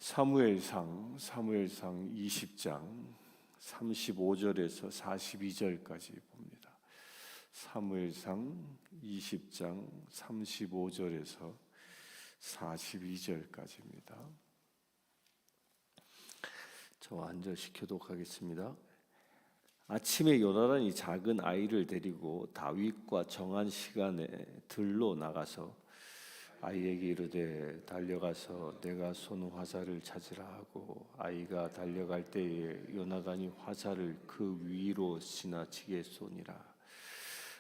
사무엘상 20장 35절에서 42절까지 봅니다. 사무엘상 20장 35절에서 42절까지입니다. 저와 한 절씩 교독하겠습니다. 아침에 요나단이 작은 아이를 데리고 다윗과 정한 시간에 들로 나가서 아이에게 이르되 달려가서 내가 쏜 화살을 찾으라 하고 아이가 달려갈 때에 요나단이 화살을 그 위로 지나치게 쏘니라.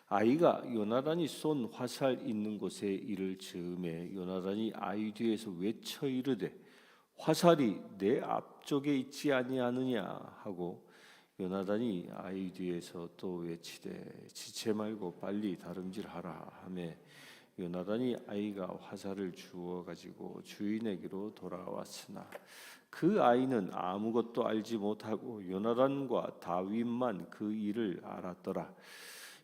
아이가 요나단이 쏜 화살 있는 곳에 이를 즈음에 요나단이 아이 뒤에서 외쳐 이르되 화살이 내 앞쪽에 있지 아니하느냐 하고 요나단이 아이 뒤에서 또 외치되 지체 말고 빨리 다름질하라 하매 요나단이 아이가 화살을 주워 가지고 주인에게로 돌아왔으나 그 아이는 아무것도 알지 못하고 요나단과 다윗만 그 일을 알았더라.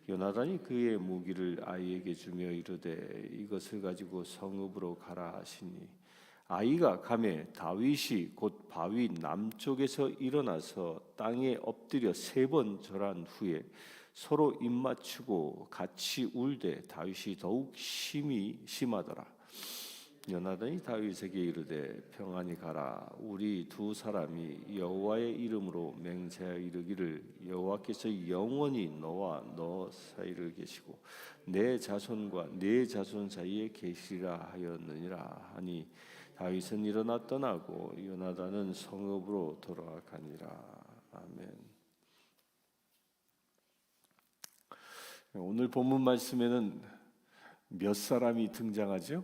요나단이 그의 무기를 아이에게 주며 이르되 이것을 가지고 성읍으로 가라 하시니 아이가 가매 다윗이 곧 바위 남쪽에서 일어나서 땅에 엎드려 3번 절한 후에 서로 입맞추고 같이 울되 다윗이 더욱 심하더라. 요나단이 다윗에게 이르되 평안히 가라. 우리 두 사람이 여호와의 이름으로 맹세하여 이르기를 여호와께서 영원히 너와 너 사이를 계시고 내 자손과 내 자손 사이에 계시리라 하였느니라 하니 다윗은 일어나 떠나고 요나단은 성읍으로 돌아가니라. 아멘. 오늘 본문 말씀에는 몇 사람이 등장하죠?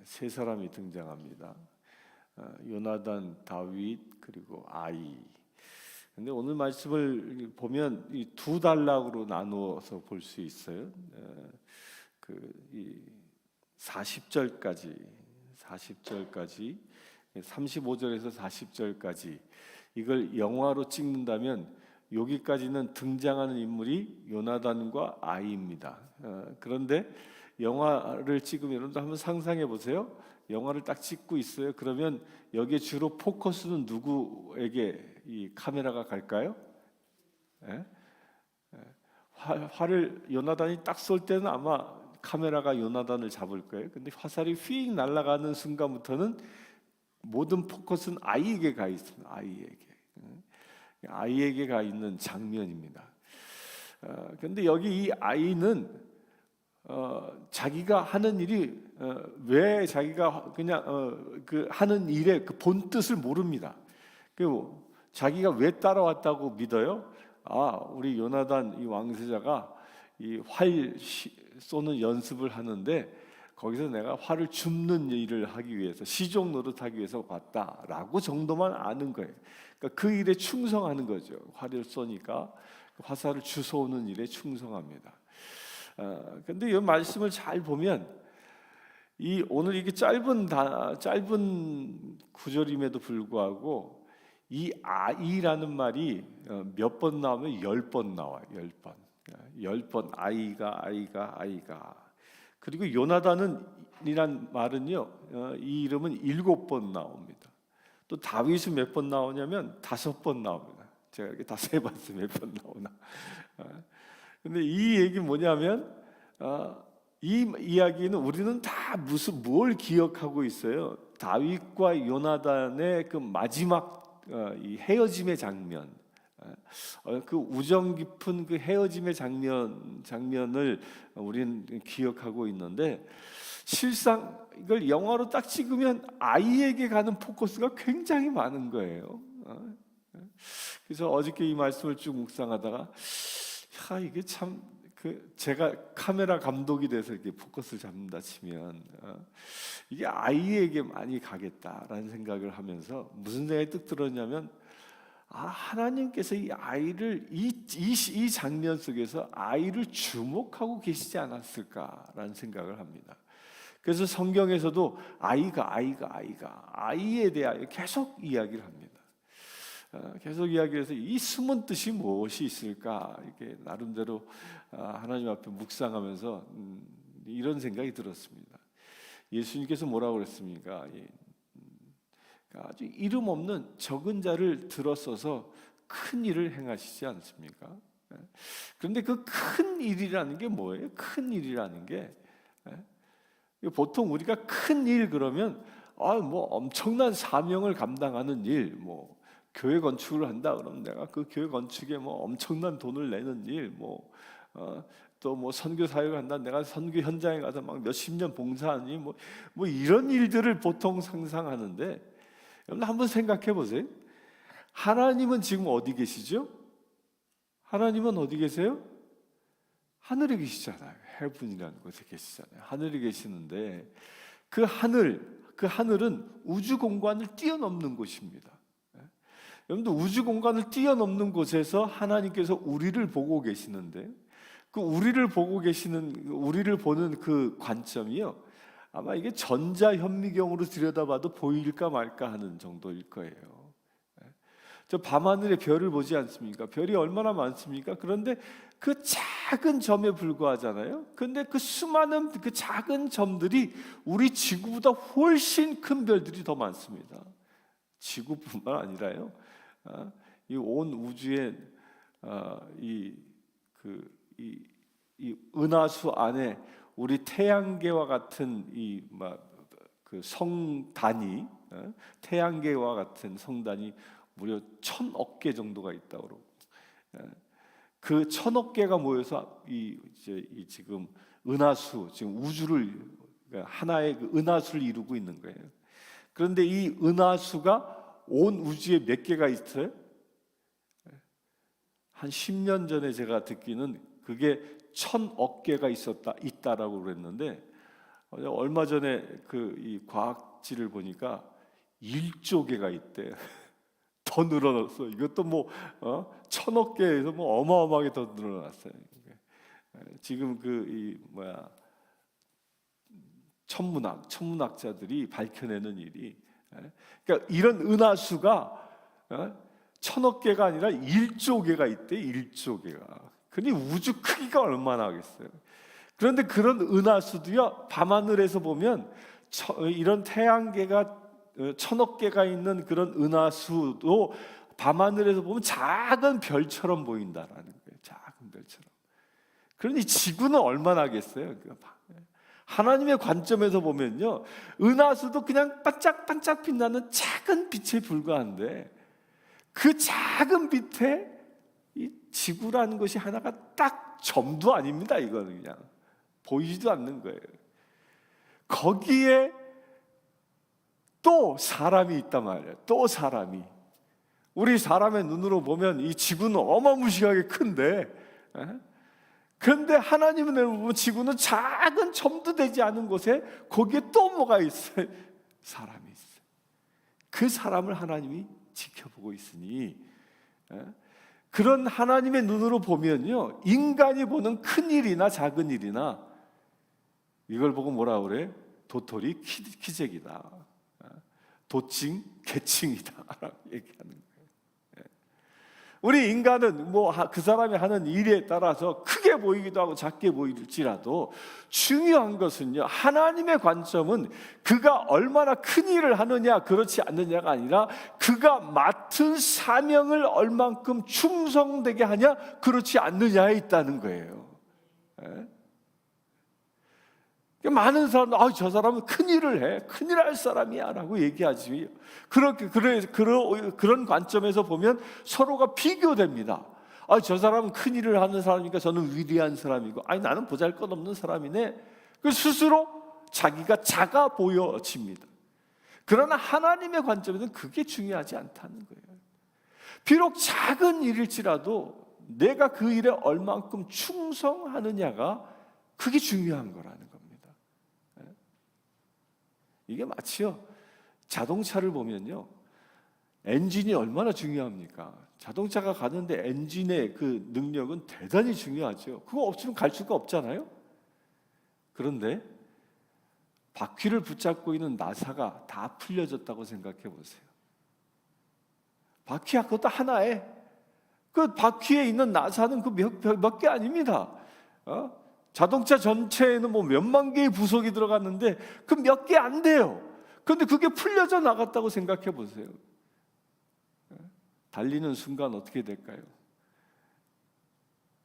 3사람이 등장합니다. 요나단, 다윗, 그리고 아이. 근데 오늘 말씀을 보면 이 2단락으로 나누어서 볼 수 있어요. 이 40절까지 35절에서 40절까지 이걸 영화로 찍는다면 여기까지는 등장하는 인물이 요나단과 아이입니다. 그런데 영화를 찍으면 여러분들 한번 상상해 보세요. 영화를 딱 찍고 있어요. 그러면 여기에 주로 포커스는 누구에게 이 카메라가 갈까요? 활을 요나단이 딱 쏠 때는 아마 카메라가 요나단을 잡을 거예요. 근데 화살이 휙 날아가는 순간부터는 모든 포커스는 아이에게 가 있습니다. 아이에게 가 있는 장면입니다. 그런데 여기 이 아이는 자기가 하는 일이 왜 자기가 그냥 그 하는 일의 그 본 뜻을 모릅니다. 그리고 자기가 왜 따라왔다고 믿어요? 우리 요나단 이 왕세자가 이 활 쏘는 연습을 하는데 거기서 내가 활을 줍는 일을 하기 위해서 시종 노릇하기 위해서 왔다라고 정도만 아는 거예요. 그러니까 그 일에 충성하는 거죠. 활을 쏘니까 화살을 주워오는 일에 충성합니다. 그런데 이 말씀을 잘 보면 오늘 이게 짧은 구절임에도 불구하고 이 아이라는 말이 몇 번 나오면 10번 나와요. 10번 아이가. 그리고 요나단이란 말은요, 이 이름은 7번 나옵니다. 또 다윗은 몇 번 나오냐면 5번 나옵니다. 제가 이렇게 다 세봤어요. 몇 번 나오나. 근데 이 얘기 뭐냐면 이 이야기는 우리는 다 뭘 기억하고 있어요. 다윗과 요나단의 그 마지막 이 헤어짐의 장면, 그 우정 깊은 그 헤어짐의 장면을 우리는 기억하고 있는데 실상 이걸 영화로 딱 찍으면 아이에게 가는 포커스가 굉장히 많은 거예요. 그래서 어저께 이 말씀을 쭉 묵상하다가 이게 참 제가 카메라 감독이 돼서 이렇게 포커스를 잡는다 치면 이게 아이에게 많이 가겠다라는 생각을 하면서 무슨 생각이 뜩 들었냐면 하나님께서 이 아이를 이 장면 속에서 아이를 주목하고 계시지 않았을까라는 생각을 합니다. 그래서 성경에서도 아이에 대하여 계속 이야기를 합니다. 계속 이야기해서 이 숨은 뜻이 무엇이 있을까 이렇게 나름대로 하나님 앞에 묵상하면서 이런 생각이 들었습니다. 예수님께서 뭐라고 그랬습니까? 아주 이름 없는 적은 자를 들어서서 큰 일을 행하시지 않습니까? 그런데 그 큰 일이라는 게 뭐예요? 큰 일이라는 게 보통 우리가 큰 일 그러면 뭐 엄청난 사명을 감당하는 일, 뭐 교회 건축을 한다 그러면 내가 그 교회 건축에 뭐 엄청난 돈을 내는 일, 또 뭐 선교 사역을 한다, 내가 선교 현장에 가서 막 몇십 년 봉사하는 일, 뭐 이런 일들을 보통 상상하는데, 여러분 한번 생각해 보세요. 하나님은 지금 어디 계시죠? 하나님은 어디 계세요? 하늘에 계시잖아요. 헤븐이라는 곳에 계시잖아요. 하늘에 계시는데 그 하늘은 우주 공간을 뛰어넘는 곳입니다. 여러분들 우주 공간을 뛰어넘는 곳에서 하나님께서 우리를 보고 계시는데, 그 우리를 보는 그 관점이요, 아마 이게 전자현미경으로 들여다봐도 보일까 말까 하는 정도일 거예요. 저 밤하늘에 별을 보지 않습니까? 별이 얼마나 많습니까? 그런데 그 작은 점에 불과하잖아요. 그런데 그 수많은 그 작은 점들이 우리 지구보다 훨씬 큰 별들이 더 많습니다. 지구뿐만 아니라요, 이 온 우주의 이 은하수 안에 우리 태양계와 같은 그 성단이, 태양계와 같은 성단이 무려 1000억 개 정도가 있다고 그러고, 그 1000억 개가 모여서 지금 은하수, 지금 우주를, 하나의 그 은하수를 이루고 있는 거예요. 그런데 이 은하수가 온 우주에 몇 개가 있어요? 한 10년 전에 제가 듣기는 그게 1000억 개가 있다라고 그랬는데, 얼마 전에 이 과학지를 보니까 1조 개가 있대. 더 늘어났어. 이것도 1000억 개에서 어마어마하게 더 늘어났어요. 지금 천문학자들이 밝혀내는 일이, 그러니까 이런 은하수가 1000억 개가 아니라 1조 개가 있대. 1조 개가. 근데 우주 크기가 얼마나 하겠어요. 그런데 그런 은하수도요, 밤하늘에서 보면 이런 태양계가 1000억 개가 있는 그런 은하수도 밤하늘에서 보면 작은 별처럼 보인다라는 거예요. 작은 별처럼. 그러니 지구는 얼마나 하겠어요. 하나님의 관점에서 보면요, 은하수도 그냥 반짝반짝 빛나는 작은 빛에 불과한데, 그 작은 빛에 이 지구라는 것이 하나가 딱 점도 아닙니다. 이거는 그냥 보이지도 않는 거예요. 거기에 또 사람이 있단 말이에요. 또 사람이. 우리 사람의 눈으로 보면 이 지구는 어마무시하게 큰데, 그런데 하나님의 눈으로 보면 지구는 작은 점도 되지 않은 곳에 거기에 또 뭐가 있어요? 사람이 있어요. 그 사람을 하나님이 지켜보고 있으니, 그런 하나님의 눈으로 보면요, 인간이 보는 큰 일이나 작은 일이나 이걸 보고 뭐라 그래? 도토리 키재기다, 도칭 개칭이다 라고 얘기하는 거예요. 우리 인간은 그 사람이 하는 일에 따라서 크게 보이기도 하고 작게 보일지라도, 중요한 것은요, 하나님의 관점은 그가 얼마나 큰 일을 하느냐 그렇지 않느냐가 아니라 그가 맡은 사명을 얼만큼 충성되게 하냐 그렇지 않느냐에 있다는 거예요. 많은 사람들, 저 사람은 큰 일을 해, 큰 일 할 사람이야 라고 얘기하지. 그런 관점에서 보면 서로가 비교됩니다. 저 사람은 큰 일을 하는 사람이니까 저는 위대한 사람이고, 나는 보잘것없는 사람이네. 스스로 자기가 작아 보여집니다. 그러나 하나님의 관점에서는 그게 중요하지 않다는 거예요. 비록 작은 일일지라도 내가 그 일에 얼만큼 충성하느냐가 그게 중요한 거라는 겁니다. 이게 마치요, 자동차를 보면요, 엔진이 얼마나 중요합니까? 자동차가 가는데 엔진의 그 능력은 대단히 중요하죠. 그거 없으면 갈 수가 없잖아요. 그런데 바퀴를 붙잡고 있는 나사가 다 풀려졌다고 생각해 보세요. 바퀴 그것도 하나에, 그 바퀴에 있는 나사는 그 몇 개 아닙니다. 자동차 전체에는 몇만 개의 부속이 들어갔는데 그 몇 개 안 돼요. 그런데 그게 풀려져 나갔다고 생각해 보세요. 달리는 순간 어떻게 될까요?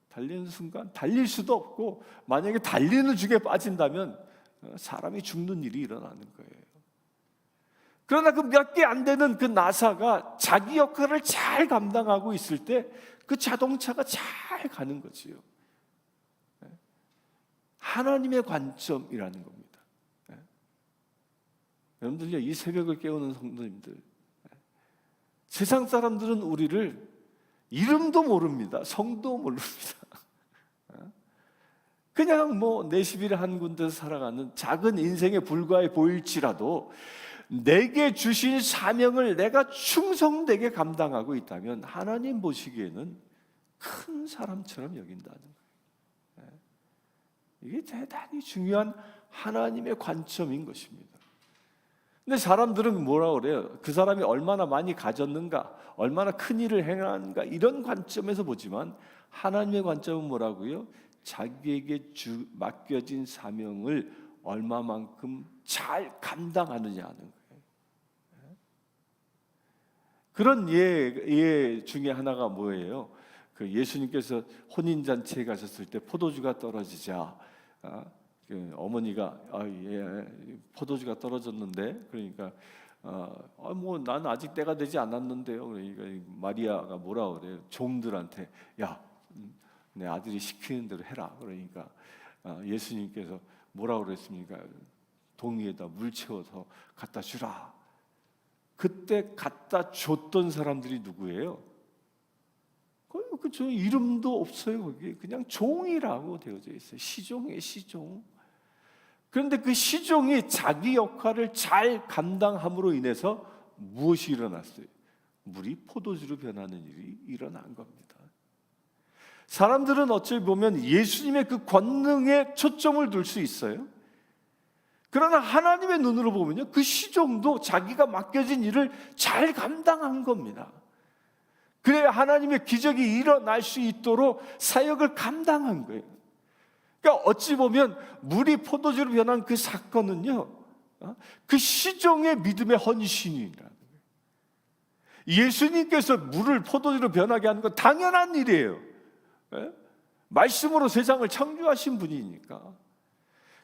달리는 순간 달릴 수도 없고, 만약에 달리는 중에 빠진다면 사람이 죽는 일이 일어나는 거예요. 그러나 그 몇 개 안 되는 그 나사가 자기 역할을 잘 감당하고 있을 때 그 자동차가 잘 가는 거지요. 하나님의 관점이라는 겁니다. 여러분들요, 이 새벽을 깨우는 성도님들, 세상 사람들은 우리를 이름도 모릅니다. 성도 모릅니다. 그냥 뭐 내시빌 한 군데서 살아가는 작은 인생에 불과해 보일지라도 내게 주신 사명을 내가 충성되게 감당하고 있다면 하나님 보시기에는 큰 사람처럼 여긴다는 거예요. 이게 대단히 중요한 하나님의 관점인 것입니다. 근데 사람들은 뭐라 그래요? 그 사람이 얼마나 많이 가졌는가, 얼마나 큰 일을 행하는가, 이런 관점에서 보지만 하나님의 관점은 뭐라고요? 자기에게 맡겨진 사명을 얼마만큼 잘 감당하느냐 하는 거예요. 그런 예 중에 하나가 뭐예요? 그 예수님께서 혼인잔치에 가셨을 때 포도주가 떨어지자 어머니가 포도주가 떨어졌는데, 그러니까 뭐 나는 아직 때가 되지 않았는데요. 그러니까 마리아가 뭐라 그래요? 종들한테 야, 내 아들이 시키는 대로 해라. 그러니까 예수님께서 뭐라 그랬습니까? 동이에다 물 채워서 갖다 주라. 그때 갖다 줬던 사람들이 누구예요? 저 이름도 없어요. 거기 그냥 종이라고 되어져 있어요. 시종이에요, 시종. 그런데 그 시종이 자기 역할을 잘 감당함으로 인해서 무엇이 일어났어요? 물이 포도주로 변하는 일이 일어난 겁니다. 사람들은 어찌 보면 예수님의 그 권능에 초점을 둘 수 있어요. 그러나 하나님의 눈으로 보면요, 그 시종도 자기가 맡겨진 일을 잘 감당한 겁니다. 그래야 하나님의 기적이 일어날 수 있도록 사역을 감당한 거예요. 그러니까 어찌 보면 물이 포도주로 변한 그 사건은요, 그 시종의 믿음의 헌신이라는 거예요. 예수님께서 물을 포도주로 변하게 하는 건 당연한 일이에요. 말씀으로 세상을 창조하신 분이니까.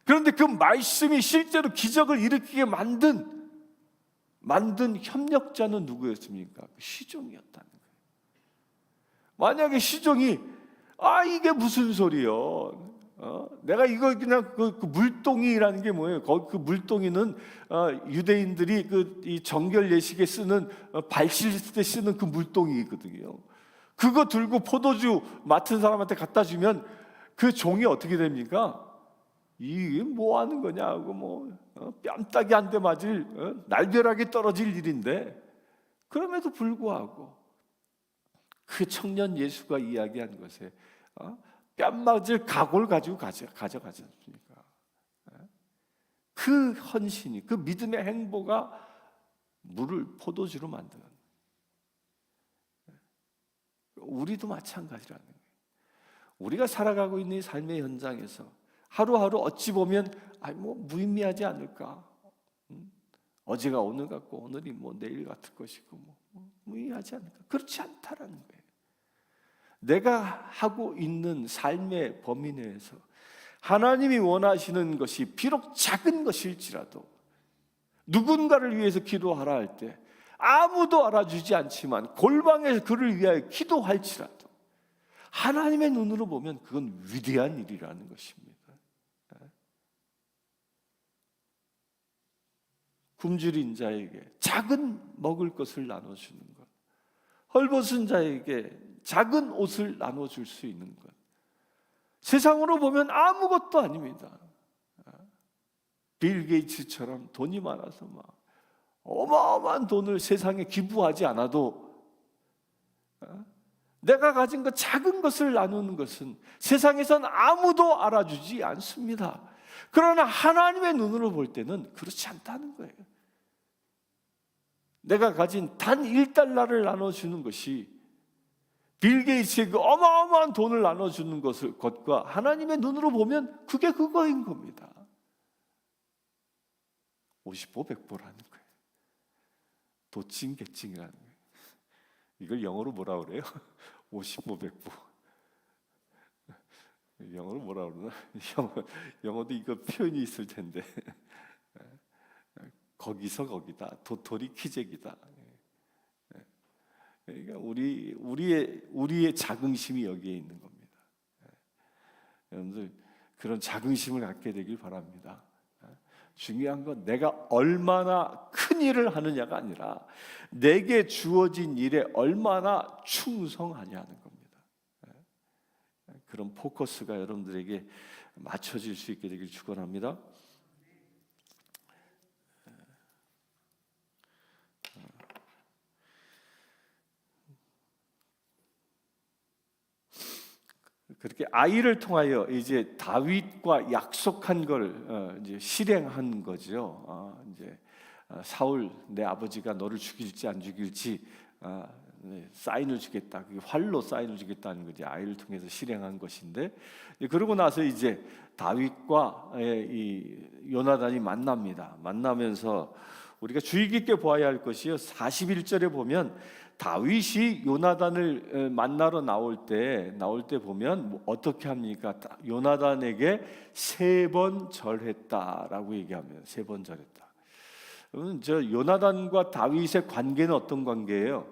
그런데 그 말씀이 실제로 기적을 일으키게 만든 협력자는 누구였습니까? 시종이었다는 거예요. 만약에 시종이 이게 무슨 소리요? 내가 이거 그냥 그 물동이라는 게 뭐예요? 그 물동이는 유대인들이 이 정결 예식에 쓰는 발실 때 쓰는 그 물동이거든요. 그거 들고 포도주 맡은 사람한테 갖다 주면 그 종이 어떻게 됩니까? 이게 뭐 하는 거냐고 뺨따기 한 대 맞을 날벼락이 떨어질 일인데, 그럼에도 불구하고 그 청년 예수가 이야기한 것에 뺨 맞을 각오를 가지고 가져가지 않습니까? 그 헌신이, 그 믿음의 행보가 물을 포도주로 만드는, 우리도 마찬가지라는 거예요. 우리가 살아가고 있는 이 삶의 현장에서 하루하루 어찌 보면 무의미하지 않을까? 어제가 오늘 같고 오늘이 내일 같을 것이고 무의미하지 않을까? 그렇지 않다라는 거예요. 내가 하고 있는 삶의 범위 내에서 하나님이 원하시는 것이 비록 작은 것일지라도, 누군가를 위해서 기도하라 할 때 아무도 알아주지 않지만 골방에서 그를 위하여 기도할지라도 하나님의 눈으로 보면 그건 위대한 일이라는 것입니다. 굶주린 자에게 작은 먹을 것을 나눠주는 것, 헐벗은 자에게 작은 옷을 나눠줄 수 있는 것, 세상으로 보면 아무것도 아닙니다. 빌 게이츠처럼 돈이 많아서 어마어마한 돈을 세상에 기부하지 않아도 내가 가진 것, 작은 것을 나누는 것은 세상에선 아무도 알아주지 않습니다. 그러나 하나님의 눈으로 볼 때는 그렇지 않다는 거예요. 내가 가진 단 1달러를 나눠주는 것이 빌 게이츠의 그 어마어마한 돈을 나눠주는 것과 하나님의 눈으로 보면 그게 그거인 겁니다. 50보 100보라는 거예요. 도찐개찐이라는 거예요. 이걸 영어로 뭐라 그래요? 50보 100보. 영어로 뭐라 그러나? 영어도 이거 표현이 있을 텐데. 거기서 거기다. 도토리 키재기다. 그러니까 우리의 자긍심이 여기에 있는 겁니다. 여러분들 그런 자긍심을 갖게 되길 바랍니다. 중요한 건 내가 얼마나 큰 일을 하느냐가 아니라 내게 주어진 일에 얼마나 충성하냐는 겁니다. 그런 포커스가 여러분들에게 맞춰질 수 있게 되길 축원합니다. 그렇게 아이를 통하여 이제 다윗과 약속한 걸 이제 실행한 거죠. 이제 사울 내 아버지가 너를 죽일지 안 죽일지 사인을 주겠다. 그게 활로 사인을 주겠다는 거지. 아이를 통해서 실행한 것인데, 그러고 나서 이제 다윗과 이 요나단이 만납니다. 만나면서 우리가 주의 깊게 보아야 할 것이요, 41절에 보면 다윗이 요나단을 만나러 나올 때 보면 어떻게 합니까? 요나단에게 3번 절했다라고 얘기하면 3번 절했다. 그러면 저 요나단과 다윗의 관계는 어떤 관계예요?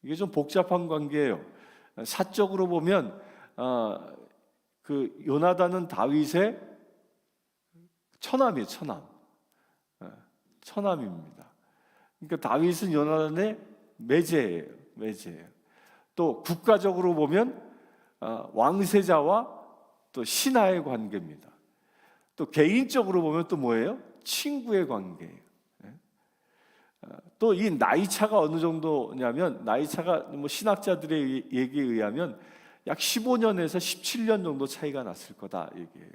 이게 좀 복잡한 관계예요. 사적으로 보면 그 요나단은 다윗의 처남이에요. 처남입니다. 그러니까 다윗은 요나단의 매제예요. 또 국가적으로 보면 왕세자와 또 신하의 관계입니다. 또 개인적으로 보면 또 뭐예요? 친구의 관계예요. 또 이 나이 차가 어느 정도냐면, 나이 차가 뭐 신학자들의 얘기에 의하면 약 15년에서 17년 정도 차이가 났을 거다 얘기해요.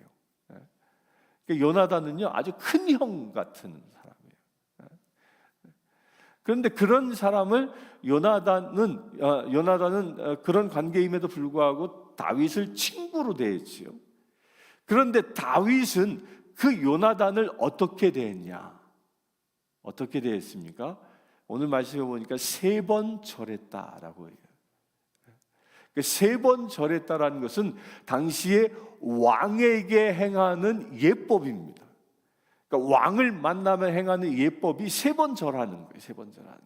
그러니까 요나단은요 아주 큰 형 같은 사람이에요. 그런데 그런 사람을 요나단은 그런 관계임에도 불구하고 다윗을 친구로 대했지요. 그런데 다윗은 그 요나단을 어떻게 대했냐? 어떻게 대했습니까? 오늘 말씀해 보니까 3번 절했다라고 해요. 3번 절했다라는 것은 당시에 왕에게 행하는 예법입니다. 그러니까 왕을 만나면 행하는 예법이 3번 절하는 거예요. 3번 절하는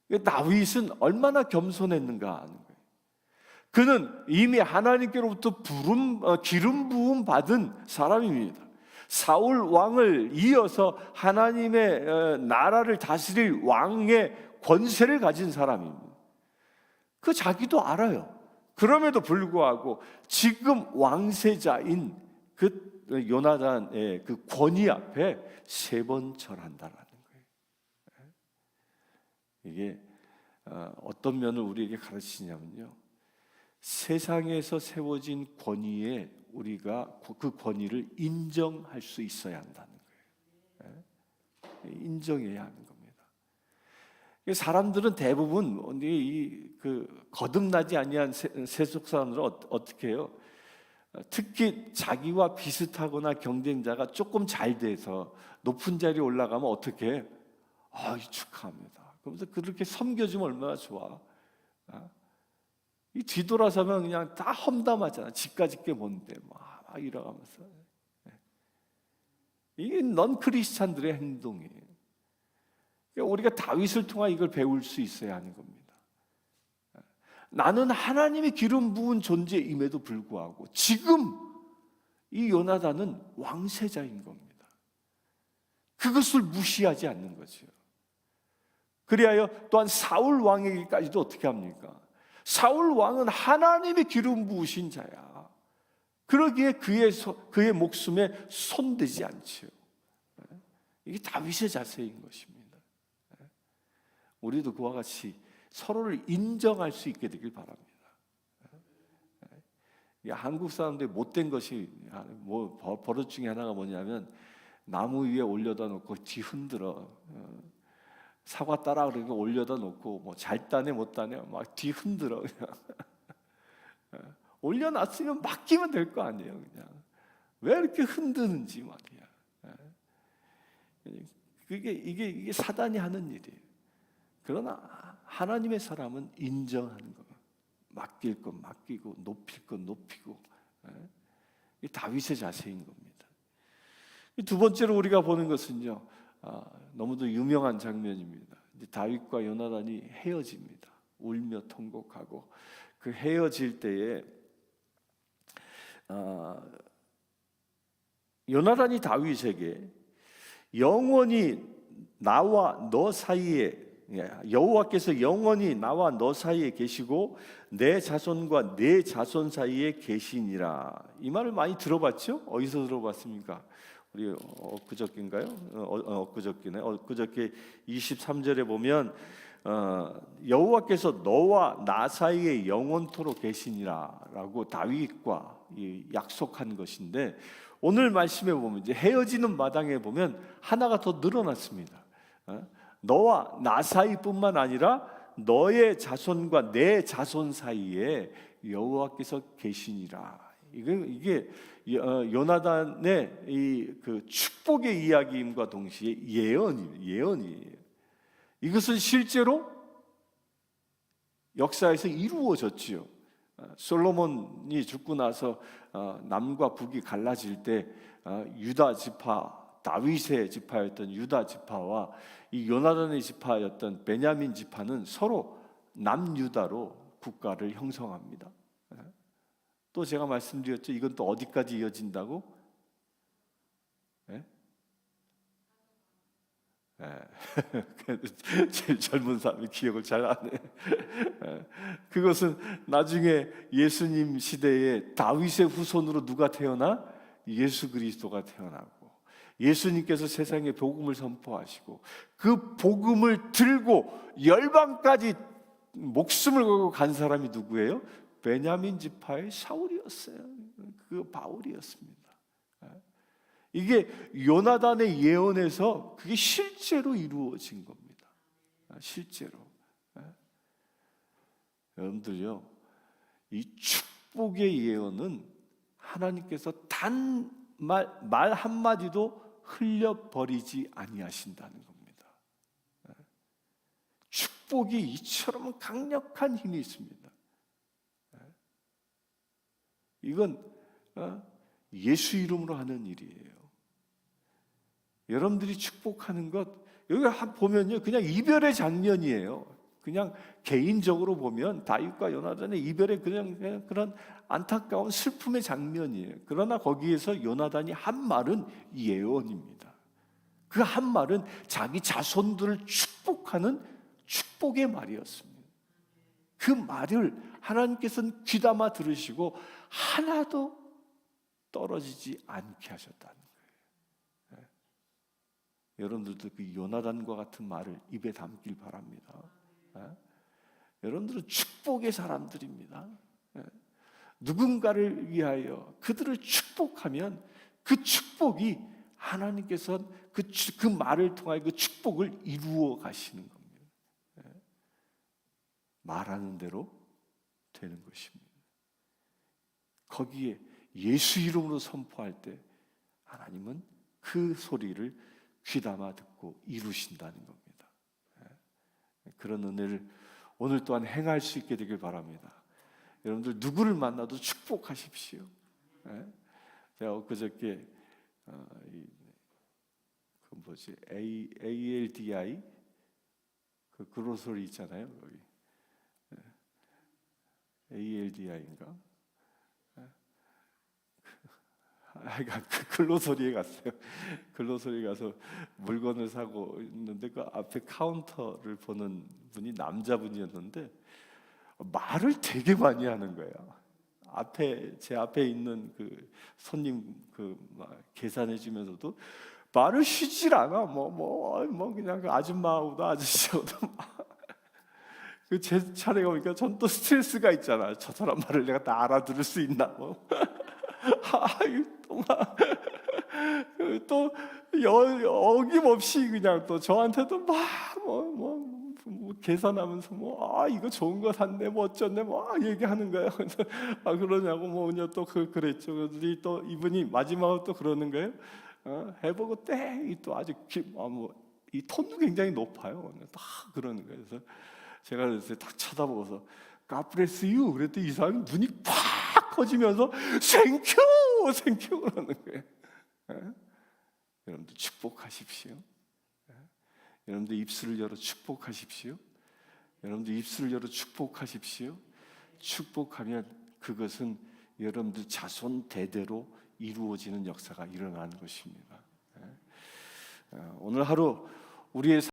거예요. 다윗은 얼마나 겸손했는가 하는 거예요. 그는 이미 하나님께로부터 기름 부음 받은 사람입니다. 사울 왕을 이어서 하나님의 나라를 다스릴 왕의 권세를 가진 사람입니다. 그 자기도 알아요. 그럼에도 불구하고 지금 왕세자인 그 요나단의 그 권위 앞에 3번 절한다라는 거예요. 이게 어떤 면을 우리에게 가르치냐면요, 세상에서 세워진 권위에 우리가 그 권위를 인정할 수 있어야 한다는 거예요. 인정해야 하는 겁니다. 사람들은 대부분 그 거듭나지 아니한 세속 사람들은 어떻게 해요? 특히 자기와 비슷하거나 경쟁자가 조금 잘 돼서 높은 자리에 올라가면 어떻게 해? 축하합니다. 그러면서 그렇게 섬겨주면 얼마나 좋아. 이 뒤돌아서면 그냥 다 험담하잖아. 집까지 게 뭔데 막 이러면서. 이게 넌 크리스찬들의 행동이에요. 그러니까 우리가 다윗을 통해 이걸 배울 수 있어야 하는 겁니다. 나는 하나님의 기름 부은 존재임에도 불구하고 지금 이 요나단은 왕세자인 겁니다. 그것을 무시하지 않는 거죠. 그리하여 또한 사울 왕에게까지도 어떻게 합니까? 사울 왕은 하나님의 기름 부으신 자야. 그러기에 그의 목숨에 손대지 않죠. 이게 다윗의 자세인 것입니다. 우리도 그와 같이 서로를 인정할 수 있게 되길 바랍니다. 한국 사람들이 못된 것이 버릇 중에 하나가 뭐냐면, 나무 위에 올려다 놓고 뒤 흔들어. 사과 따라 그러니까 올려다 놓고 뭐 잘 따네 못 따네 막 뒤 흔들어 그냥. 올려놨으면 맡기면 될 거 아니에요. 그냥 왜 이렇게 흔드는지 말이야. 이게 사단이 하는 일이에요. 그러나 하나님의 사람은 인정하는 거예요. 맡길 건 맡기고 높일 건 높이고. 이 다윗의 자세인 겁니다. 두 번째로 우리가 보는 것은요, 너무도 유명한 장면입니다. 이제 다윗과 요나단이 헤어집니다. 울며 통곡하고 그 헤어질 때에 요나단이 다윗에게 영원히 나와 너 사이에, 여호와께서 영원히 나와 너 사이에 계시고 내 자손과 내 자손 사이에 계시니라, 이 말을 많이 들어봤죠? 어디서 들어봤습니까? 우리 엊그저께인가요? 엊그저께네. 엊그저께 23절에 보면 여호와께서 너와 나 사이에 영원토록 계시니라라고 다윗과 약속한 것인데, 오늘 말씀에 보면 이제 헤어지는 마당에 보면 하나가 더 늘어났습니다. 너와 나 사이뿐만 아니라 너의 자손과 내 자손 사이에 여호와께서 계시니라. 이게 요나단의 그 축복의 이야기임과 동시에 예언이에요. 이것은 실제로 역사에서 이루어졌지요. 솔로몬이 죽고 나서 남과 북이 갈라질 때 유다 지파, 다윗의 지파였던 유다 지파와 이 요나단의 지파였던 베냐민 지파는 서로 남유다로 국가를 형성합니다. 또 제가 말씀드렸죠. 이건 또 어디까지 이어진다고? 제일 젊은 사람이 기억을 잘 안 해. 그것은 나중에 예수님 시대에 다윗의 후손으로 누가 태어나? 예수 그리스도가 태어나고, 예수님께서 세상에 복음을 선포하시고 그 복음을 들고 열방까지 목숨을 걸고 간 사람이 누구예요? 베냐민 지파의 사울이었어요. 그 바울이었습니다. 이게 요나단의 예언에서 그게 실제로 이루어진 겁니다. 실제로. 여러분들요, 이 축복의 예언은 하나님께서 단 말 한마디도 흘려버리지 아니하신다는 겁니다. 축복이 이처럼 강력한 힘이 있습니다. 이건 예수 이름으로 하는 일이에요. 여러분들이 축복하는 것, 여기 보면요, 그냥 이별의 장면이에요. 그냥 개인적으로 보면 다윗과 요나단의 이별의 그냥 그런 안타까운 슬픔의 장면이에요. 그러나 거기에서 요나단이 한 말은 예언입니다. 그 한 말은 자기 자손들을 축복하는 축복의 말이었습니다. 그 말을 하나님께서는 귀담아 들으시고 하나도 떨어지지 않게 하셨다는 거예요. 여러분들도 그 요나단과 같은 말을 입에 담길 바랍니다. 여러분들은 축복의 사람들입니다. 누군가를 위하여 그들을 축복하면 그 축복이 하나님께서 그 말을 통하여 그 축복을 이루어 가시는 겁니다. 말하는 대로 되는 것입니다. 거기에 예수 이름으로 선포할 때 하나님은 그 소리를 귀담아 듣고 이루신다는 겁니다. 그런 은혜를 오늘 또한 행할 수 있게 되길 바랍니다. 여러분들 누구를 만나도 축복하십시오. 제가 엊그저께 그 뭐지 ALDI 그 그로소리 있잖아요. 여기 ALDI인가? 그 글로소리에 갔어요. 글로소리에 가서 물건을 사고 있는데 그 앞에 카운터를 보는 분이 남자분이었는데 말을 되게 많이 하는 거예요. 제 앞에 있는 그 손님 계산해 주면서도 말을 쉬질 않아. 뭐 그냥 그 아줌마하고도 아저씨하고도 그 제 차례가 오니까 전 또 스트레스가 있잖아요. 저 사람 말을 내가 다 알아들을 수 있나 뭐. 또 어김없이 그냥 또 저한테도 막 뭐 계산하면서 이거 좋은 거 샀네 뭐 어쩌네 얘기하는 거예요. 그러냐고 그러냐고 그랬죠. 그랬더니 또 이분이 마지막으로 또 그러는 거예요. 해보고 땡! 또 아주 이 톤도 굉장히 높아요. 다 그러는 거예요. 그래서 제가 그래서 딱 쳐다보고서 God bless you 그랬더니 이 사람이 눈이 팍 커지면서 생큐! 생큐! 그러는 거예요. 여러분들 축복하십시오. 여러분들 입술을 열어 축복하십시오. 여러분들 입술을 열어 축복하십시오. 축복하면 그것은 여러분들 자손 대대로 이루어지는 역사가 일어나는 것입니다. 오늘 하루 우리의